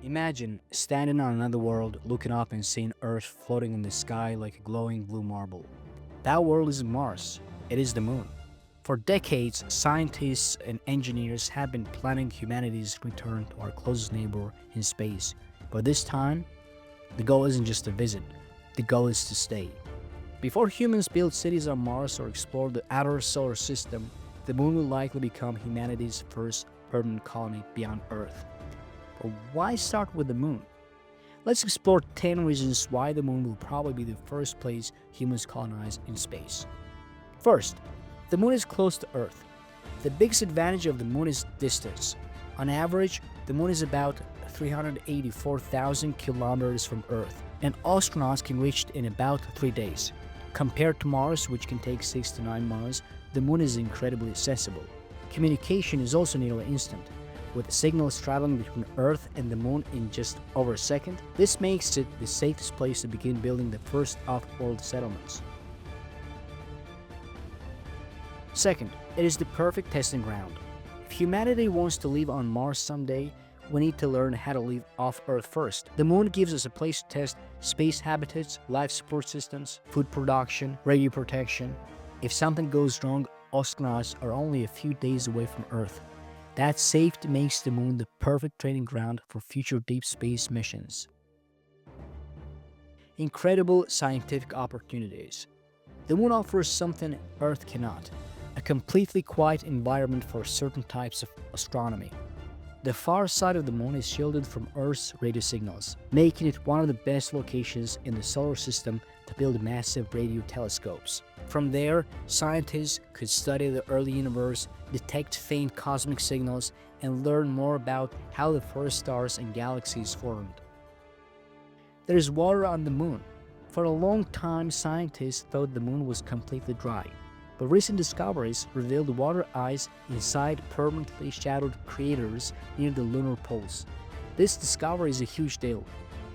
Imagine standing on another world, looking up and seeing Earth floating in the sky like a glowing blue marble. That world is Mars. It is the moon. For decades, scientists and engineers have been planning humanity's return to our closest neighbor in space. But this time, the goal isn't just to visit, the goal is to stay. Before humans build cities on Mars or explore the outer solar system, the moon will likely become humanity's first permanent colony beyond Earth. But why start with the moon? Let's explore 10 reasons why the moon will probably be the first place humans colonize in space. First, the moon is close to Earth. The biggest advantage of the moon is distance. On average, the moon is about 384,000 kilometers from Earth, and astronauts can reach it in about 3 days. Compared to Mars, which can take 6 to 9 months, the moon is incredibly accessible. Communication is also nearly instant, with signals traveling between Earth and the moon in just over a second. This makes it the safest place to begin building the first off-world settlements. Second, it is the perfect testing ground. If humanity wants to live on Mars someday, we need to learn how to live off Earth first. The moon gives us a place to test space habitats, life support systems, food production, radio protection. If something goes wrong, astronauts are only a few days away from Earth. That safety makes the moon the perfect training ground for future deep space missions. Incredible scientific opportunities. The moon offers something Earth cannot: a completely quiet environment for certain types of astronomy. The far side of the moon is shielded from Earth's radio signals, making it one of the best locations in the solar system to build massive radio telescopes. From there, scientists could study the early universe, detect faint cosmic signals, and learn more about how the first stars and galaxies formed. There is water on the moon. For a long time, scientists thought the moon was completely dry, but recent discoveries revealed water ice inside permanently shadowed craters near the lunar poles. This discovery is a huge deal.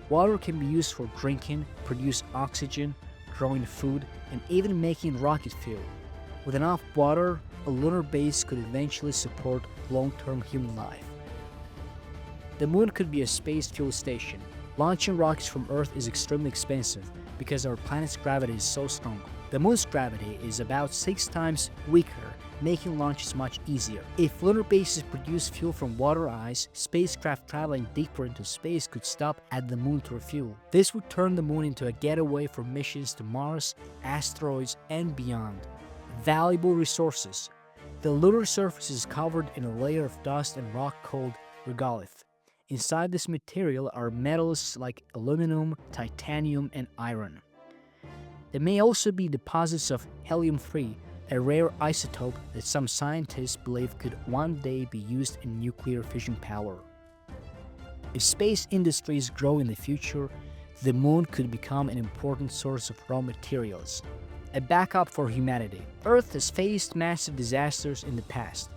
Water can be used for drinking, produce oxygen, growing food, and even making rocket fuel. With enough water, a lunar base could eventually support long-term human life. The moon could be a space fuel station. Launching rockets from Earth is extremely expensive because our planet's gravity is so strong. The moon's gravity is about 6 times weaker, making launches much easier. If lunar bases produce fuel from water ice, spacecraft traveling deeper into space could stop at the moon to refuel. This would turn the moon into a getaway for missions to Mars, asteroids, and beyond. Valuable resources. The lunar surface is covered in a layer of dust and rock called regolith. Inside this material are metals like aluminum, titanium, and iron. There may also be deposits of helium-3, a rare isotope that some scientists believe could one day be used in nuclear fission power. If space industries grow in the future, the moon could become an important source of raw materials. A backup for humanity. Earth has faced massive disasters in the past: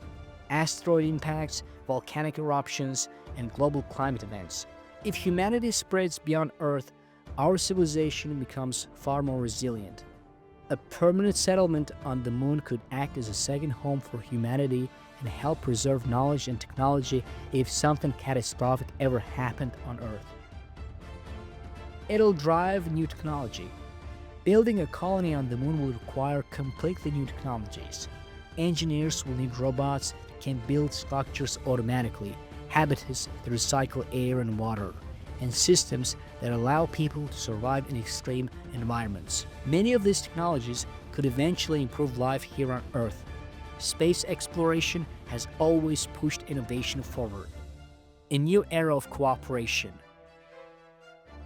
asteroid impacts, volcanic eruptions, and global climate events. If humanity spreads beyond Earth, our civilization becomes far more resilient. A permanent settlement on the moon could act as a second home for humanity and help preserve knowledge and technology if something catastrophic ever happened on Earth. It'll drive new technology. Building a colony on the moon will require completely new technologies. Engineers will need robots that can build structures automatically, habitats that recycle air and water, and systems that allow people to survive in extreme environments. Many of these technologies could eventually improve life here on Earth. Space exploration has always pushed innovation forward. A new era of cooperation.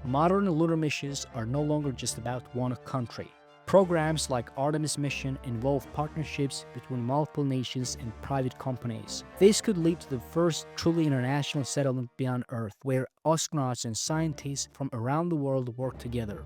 Modern lunar missions are no longer just about one country. Programs like Artemis mission involve partnerships between multiple nations and private companies. This could lead to the first truly international settlement beyond Earth, where astronauts and scientists from around the world work together.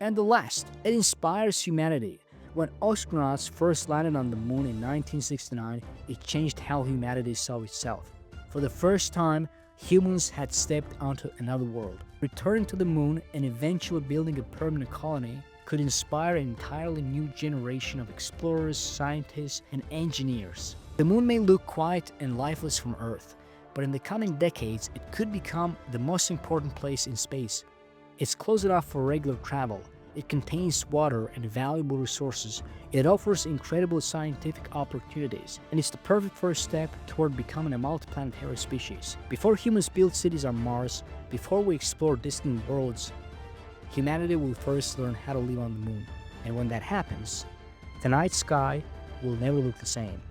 And the last, it inspires humanity. When astronauts first landed on the moon in 1969, it changed how humanity saw itself. For the first time, humans had stepped onto another world. Returning to the moon and eventually building a permanent colony could inspire an entirely new generation of explorers, scientists, and engineers. The moon may look quiet and lifeless from Earth, but in the coming decades, it could become the most important place in space. It's close enough for regular travel. It contains water and valuable resources. It offers incredible scientific opportunities, and it's the perfect first step toward becoming a multiplanetary species. Before humans build cities on Mars, before we explore distant worlds, humanity will first learn how to live on the moon. And when that happens, the night sky will never look the same.